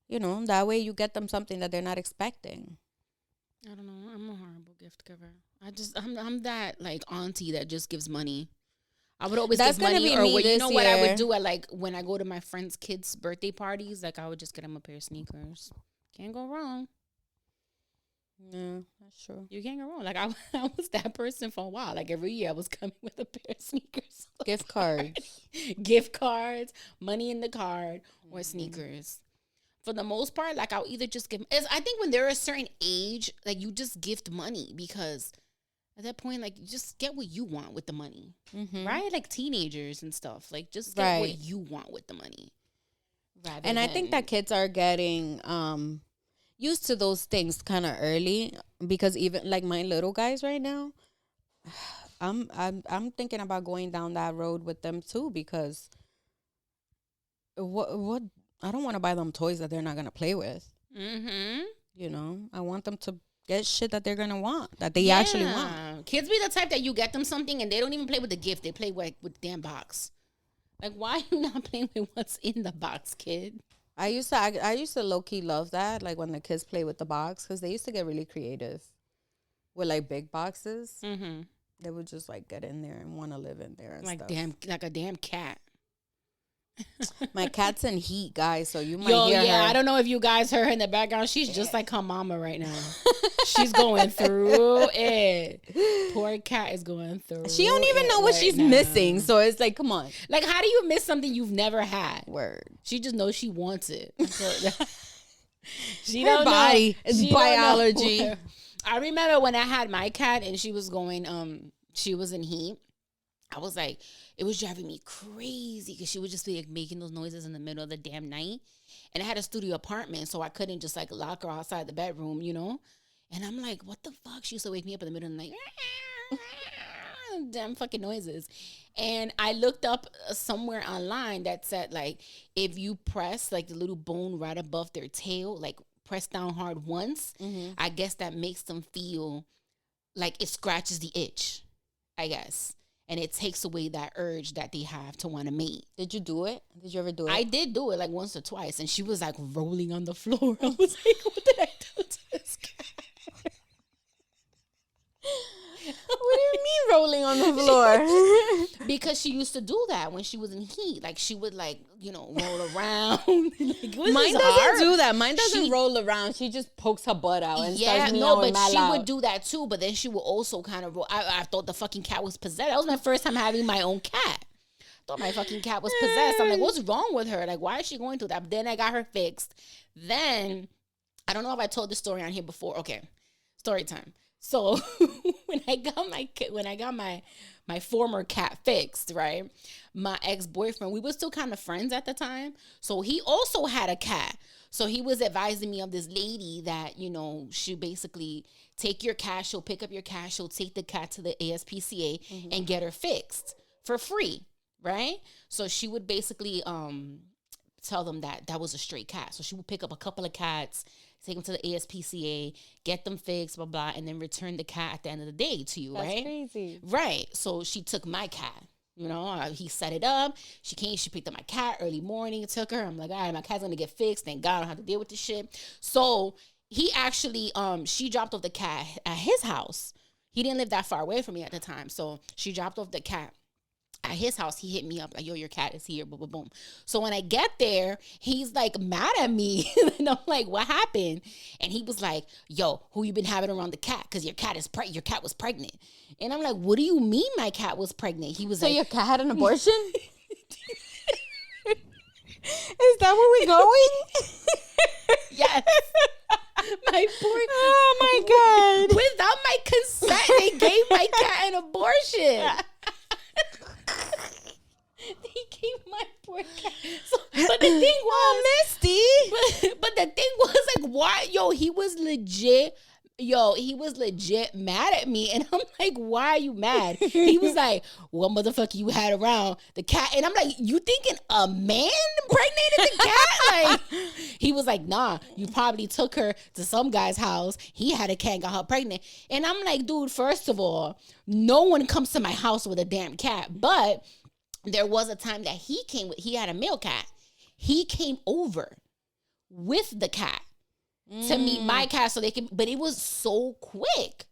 you know, that way you get them something that they're not expecting. I don't know. I'm a horrible gift giver. I'm that like auntie that just gives money. I would always give money, or you know what I would do at like when I go to my friends' kids' birthday parties, like I would just get them a pair of sneakers. Can't go wrong. Yeah, that's true. You can't go wrong. Like I was that person for a while. Like every year I was coming with a pair of sneakers. Gift cards. Gift cards, money in the card, or sneakers. For the most part, like I'll either just give. I think when they're a certain age, like you just gift money, because at that point, like you just get what you want with the money, right? Like teenagers and stuff, like just get what you want with the money. And I think that kids are getting used to those things kind of early, because even like my little guys right now, I'm thinking about going down that road with them too, because what I don't want to buy them toys that they're not gonna play with. You know, I want them to get shit that they're gonna want, that they actually want. Kids be the type that you get them something and they don't even play with the gift; they play with the damn box. Like, why are you not playing with what's in the box, kid? I used to low key love that, like when the kids play with the box, because they used to get really creative with like big boxes. They would just like get in there and want to live in there and like stuff. like a damn cat. My cat's in heat, guys, so you might hear her. I don't know if you guys heard her in the background. She's just like her mama right now. She's going through it. Poor cat is going through. She don't even know what she's missing, so it's like, come on. Like, how do you miss something you've never had? Word. She just knows she wants it. She her body is biology. I remember when I had my cat and she was going, she was in heat. I was like, it was driving me crazy because she would just be like making those noises in the middle of the damn night. And I had a studio apartment, so I couldn't just like lock her outside the bedroom, you know? And I'm like, what the fuck? She used to wake me up in the middle of the night. Damn fucking noises. And I looked up somewhere online that said, like, if you press like the little bone right above their tail, like press down hard once, I guess that makes them feel like it scratches the itch, I guess. And it takes away that urge that they have to want to mate. Did you do it? Did you ever do it? I did do it like once or twice. And she was like rolling on the floor. I was like, what did I do to this cat? What do you mean rolling on the floor? Because she used to do that when she was in heat. Like she would like, you know, roll around. Like, mine doesn't do that. Mine doesn't roll around. She just pokes her butt out and starts meowing but she loud. would do that too. But then she would also kind of roll. I thought the fucking cat was possessed. That was my first time having my own cat. I thought my fucking cat was possessed. I'm like, what's wrong with her? Like, why is she going through that? But then I got her fixed. Then, I don't know if I told this story on here before. Okay, story time. So when I got my former cat fixed, right? My ex-boyfriend, we were still kind of friends at the time. So he also had a cat. So he was advising me of this lady that, you know, she basically take your cat, she'll pick up your cat, she'll take the cat to the ASPCA and get her fixed for free, right? So she would basically tell them that was a stray cat. So she would pick up a couple of cats, take them to the ASPCA, get them fixed, blah, blah, and then return the cat at the end of the day to you, right? That's crazy. Right. So she took my cat. You know, he set it up. She came, she picked up my cat early morning, took her. I'm like, all right, my cat's going to get fixed. Thank God I don't have to deal with this shit. So he actually, she dropped off the cat at his house. He didn't live that far away from me at the time. So she dropped off the cat at his house. He hit me up like, yo, your cat is here, boom, boom, boom. So when I get there, he's like mad at me. And I'm like, what happened? And he was like, yo, who you been having around the cat? Because your cat was pregnant. And I'm like, what do you mean my cat was pregnant? He was so like, your cat had an abortion? Is that where we going? Yes. my poor. Oh my God. Without my consent, they gave my cat an abortion. They gave my poor cat. So, but the thing was, Misty. but the thing was like, why? He was legit. He was legit mad at me. And I'm like, why are you mad? He was like, what motherfucker you had around the cat? And I'm like, you thinking a man impregnated the cat? Like, he was like, nah, you probably took her to some guy's house. He had a cat and got her pregnant. And I'm like, dude, first of all, no one comes to my house with a damn cat. But there was a time that he had a male cat. He came over with the cat to meet my cat so they can, but it was so quick.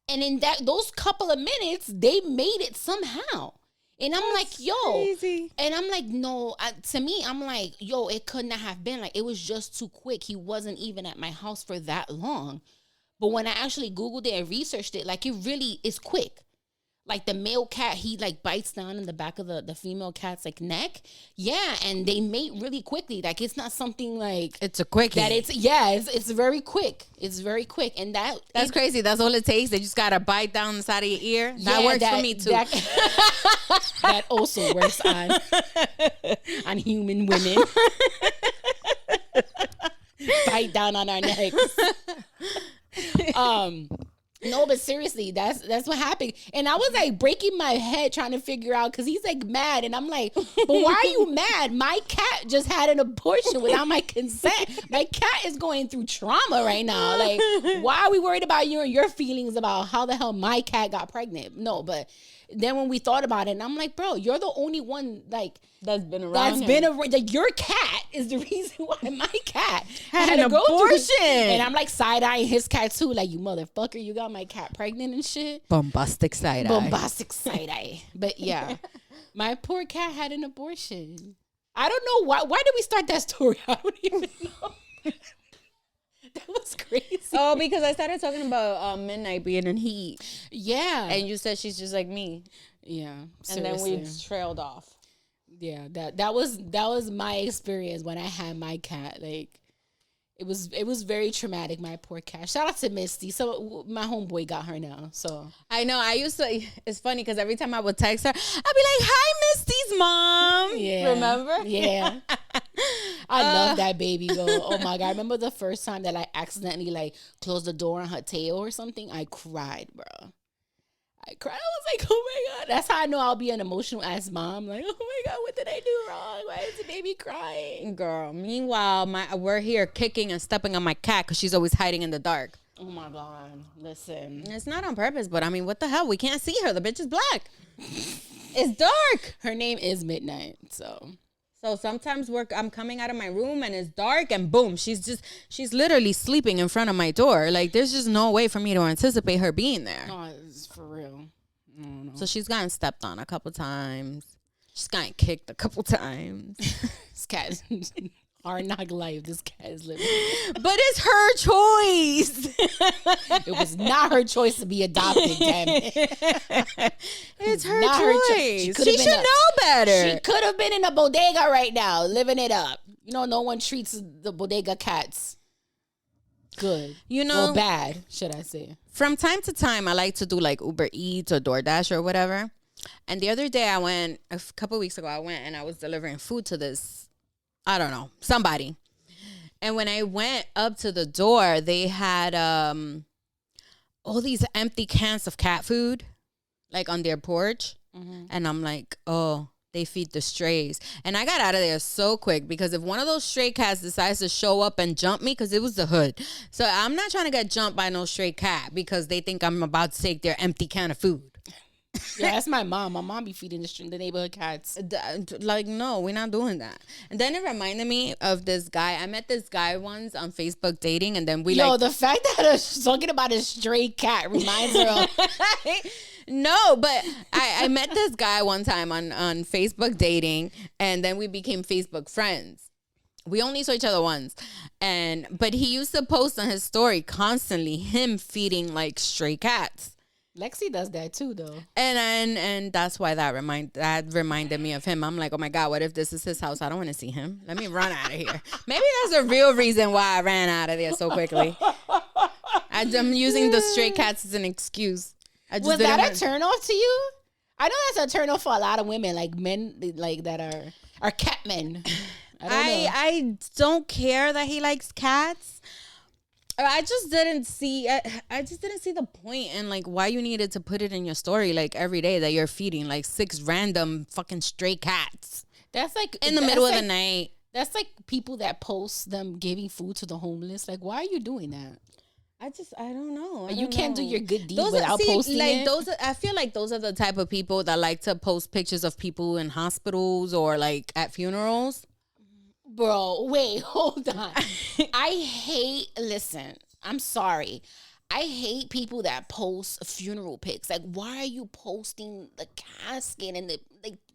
And in those couple of minutes, they made it somehow. And I'm like, yo. Crazy. And I'm like, no, to me, I'm like, yo, it could not have been. Like, it was just too quick. He wasn't even at my house for that long. But when I actually Googled it and researched it, like, it really is quick. Like, the male cat, he, like, bites down in the back of the female cat's, like, neck. Yeah, and they mate really quickly. Like, it's not something, like... It's a quickie. It's very quick. It's very quick. And that's crazy. That's all it takes. They just got to bite down the side of your ear. That works for me, too. That also works on human women. Bite down on our necks. No, but seriously, that's what happened. And I was like breaking my head trying to figure out, because he's like mad. And I'm like, but why are you mad? My cat just had an abortion without my consent. My cat is going through trauma right now. Like, why are we worried about you and your feelings about how the hell my cat got pregnant? No, but then when we thought about it, and I'm like, bro, you're the only one, like, that's been around. Like, your cat is the reason why my cat had an abortion. And I'm like side-eyeing his cat too, like, you motherfucker, you got my cat pregnant and shit. Bombastic side-eye. But yeah, my poor cat had an abortion. I don't know why did we start that story? I don't even know. That was crazy. Oh, because I started talking about Midnight being in heat. Yeah. And you said she's just like me. Yeah. Seriously. And then we trailed off. Yeah, that was my experience when I had my cat. Like, it was very traumatic. My poor cat. Shout out to Misty. So my homeboy got her now. So I know. I used to. It's funny because every time I would text her, I'd be like, "Hi, Misty's mom." Yeah. Remember? Yeah. I love that baby though. Oh my God! I remember the first time that I accidentally like closed the door on her tail or something. I cried, bro. I cried. I was like, oh my God. That's how I know I'll be an emotional ass mom. Like, oh my God, what did I do wrong? Why is the baby crying? Girl, meanwhile, we're here kicking and stepping on my cat because she's always hiding in the dark. Oh my God. Listen. It's not on purpose, but I mean, what the hell? We can't see her. The bitch is black. It's dark. Her name is Midnight, so sometimes I'm coming out of my room and it's dark and boom, she's literally sleeping in front of my door. Like, there's just no way for me to anticipate her being there. No, it's for real. No. So she's gotten stepped on a couple times. She's gotten kicked a couple times. This cat are not life. This cat is living. But it's her choice. It was not her choice to be adopted, damn it. It's her choice. She should know better. She could have been in a bodega right now, living it up. You know, no one treats the bodega cats good. You know, or bad, should I say. From time to time, I like to do like Uber Eats or DoorDash or whatever. And the other day a couple weeks ago, I went and I was delivering food to this, I don't know, somebody. And when I went up to the door, they had all these empty cans of cat food, like on their porch. Mm-hmm. And I'm like, oh, they feed the strays. And I got out of there so quick because if one of those stray cats decides to show up and jump me, because it was the hood. So I'm not trying to get jumped by no stray cat because they think I'm about to take their empty can of food. Yeah, that's my mom. My mom be feeding the neighborhood cats. Like, no, we're not doing that. And then it reminded me of this guy. I met this guy once on Facebook dating, and then the fact that talking about a stray cat reminds her of... No, but I met this guy one time on Facebook dating, and then we became Facebook friends. We only saw each other once. But he used to post on his story constantly him feeding like stray cats. Lexi does that too, though. And that's why that reminded me of him. I'm like, oh my God, what if this is his house? I don't want to see him. Let me run out of here. Maybe that's a real reason why I ran out of there so quickly. I'm using the stray cats as an excuse. Was that a turn off to you? I know that's a turn off for a lot of women, like men, like that are cat men. I don't care that he likes cats. I just didn't see. I just didn't see the point in like why you needed to put it in your story like every day that you're feeding like 6 random fucking stray cats. That's like in the middle of the night. That's like people that post them giving food to the homeless. Like, why are you doing that? I don't know. You can't do your good deed without posting like it. Those, I feel like those are the type of people that like to post pictures of people in hospitals or like at funerals. Bro, wait, hold on. Listen, I'm sorry. I hate people that post funeral pics. Like, why are you posting the casket and the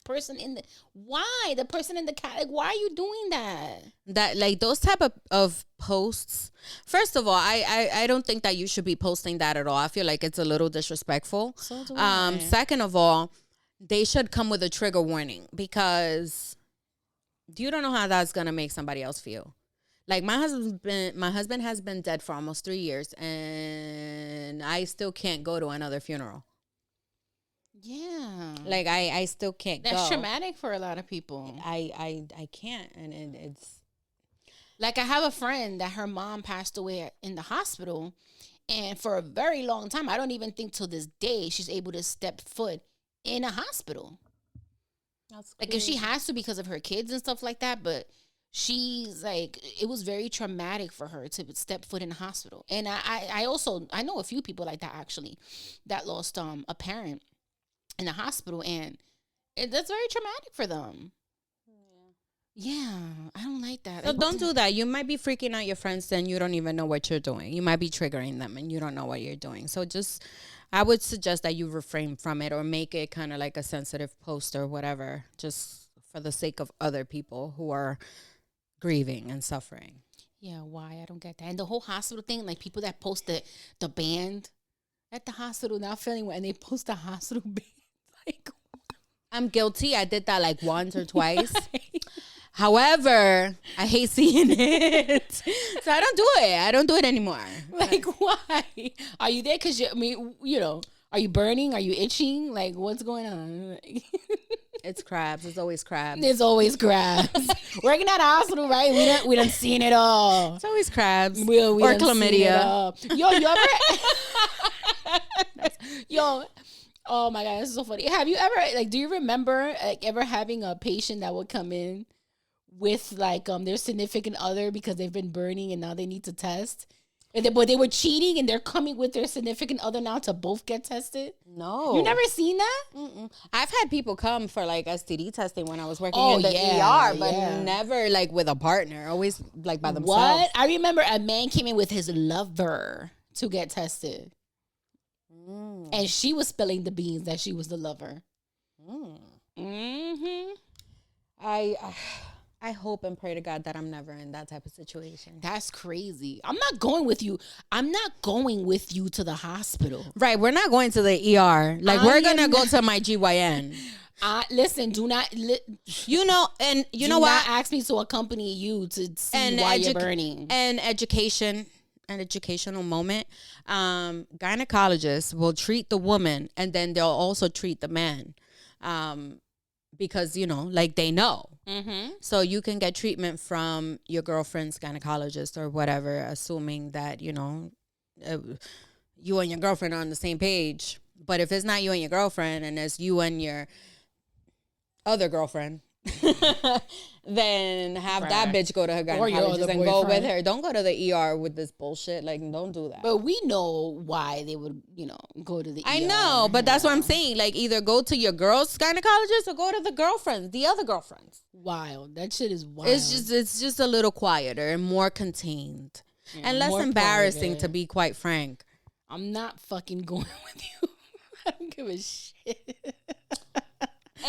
person in the person in the cat? Like, why are you doing that? That like those type of posts. First of all, I don't think that you should be posting that at all. I feel like it's a little disrespectful. So do I. Second of all, they should come with a trigger warning because you don't know how that's gonna make somebody else feel. Like my husband has been dead for almost 3 years, and I still can't go to another funeral. Yeah, like I still can't. That's traumatic for a lot of people. I can't, and it's like I have a friend that her mom passed away in the hospital, and for a very long time, I don't even think till this day she's able to step foot in a hospital. That's like if she has to because of her kids and stuff like that, but she's like, it was very traumatic for her to step foot in a hospital. And I also know a few people like that actually that lost a parent in the hospital, and that's very traumatic for them. Yeah, I don't like that. So don't do that. You might be freaking out your friends and you don't even know what you're doing. You might be triggering them and you don't know what you're doing. So I would suggest that you refrain from it or make it kind of like a sensitive post or whatever, just for the sake of other people who are grieving and suffering. Yeah, why? I don't get that. And the whole hospital thing, like people that post the band at the hospital not feeling well, and they post the hospital band. Like, I'm guilty. I did that like once or twice. However, I hate seeing it. So I don't do it. I don't do it anymore. Like, why? Are you there? Because, are you burning? Are you itching? Like, what's going on? It's crabs. It's always crabs. It's always crabs. Working at a hospital, right? We done seen it all. It's always crabs. We or chlamydia. Yo, you ever... Yo... Oh my God, this is so funny. Have you ever, do you remember, ever having a patient that would come in with, their significant other because they've been burning and now they need to test? But they were cheating and they're coming with their significant other now to both get tested? No. You never seen that? Mm-mm. I've had people come for, STD testing when I was working in the ER, but never, with a partner. Always, by themselves. What? I remember a man came in with his lover to get tested. And she was spilling the beans that she was the lover. Mm-hmm. I hope and pray to God that I'm never in that type of situation. That's crazy. I'm not going with you. I'm not going with you to the hospital. Right. We're not going to the ER. We're going to go to my GYN. Listen, do not... you know what? Do not ask me to accompany you to see why you're burning. And an educational moment. Gynecologists will treat the woman and then they'll also treat the man. Because, they know. Mm-hmm. So you can get treatment from your girlfriend's gynecologist or whatever, assuming that, you and your girlfriend are on the same page. But if it's not you and your girlfriend and it's you and your other girlfriend, then have that bitch go to her gynecologist and go with her. Don't go to the ER with this bullshit. Don't do that. But we know why they would, go to the ER. I know, but that's what I'm saying. Either go to your girl's gynecologist or go to the other girlfriends. Wild. That shit is wild. It's just a little quieter and more contained and less embarrassing, to be quite frank. I'm not fucking going with you. I don't give a shit.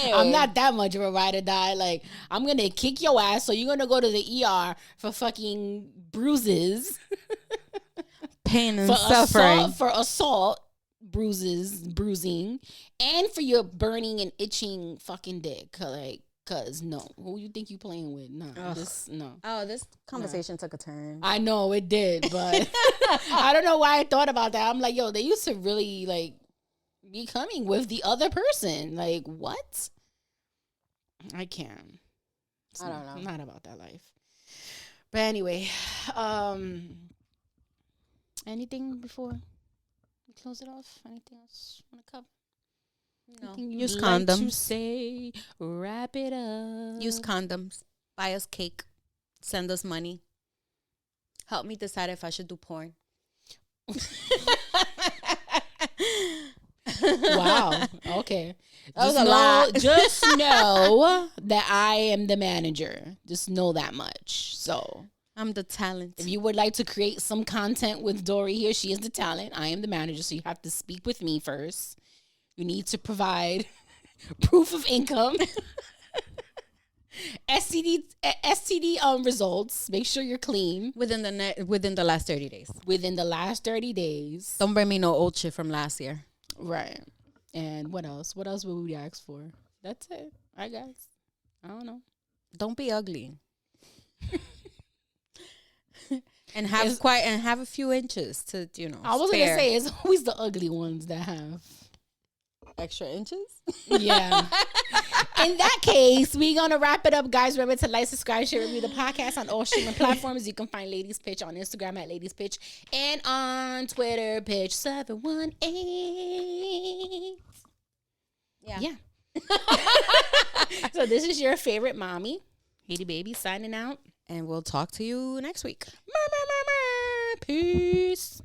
Ew. I'm not that much of a ride or die. I'm going to kick your ass, so you're going to go to the ER for fucking bruises. Pain and suffering. For assault, bruising, and for your burning and itching fucking dick. Cause no, who you think you playing with? Nah, no. Oh, this conversation took a turn. I know it did, but I don't know why I thought about that. I'm like, yo, they used to really like be coming with the other person. Like, what? I can't. I don't know. I'm not about that life. But anyway, anything before we close it off? Anything else you want to cover? No. Use condoms. Like to say, wrap it up. Use condoms. Buy us cake. Send us money. Help me decide if I should do porn. Wow. Okay. That was a lot. Just know that I am the manager. Just know that much. So I'm the talent. if you would like to create some content with Dory here, she is the talent. I am the manager. So you have to speak with me first. You need to provide proof of income. STD results. Make sure you're clean Within the last 30 days. within the last 30 days. Don't bring me no old shit from last year. Right. And what else? What else would we ask for? That's it, I guess. I don't know. Don't be ugly. and have a few inches to, I was spare. gonna say it's always the ugly ones that have Extra inches? Yeah. In that case, we're going to wrap it up, guys. Remember to like, subscribe, share, review the podcast on all streaming platforms. You can find Ladies Pitch on Instagram at Ladies Pitch and on Twitter, Pitch 718. Yeah. So this is your favorite mommy, Haydee Baby, signing out. And we'll talk to you next week. Peace.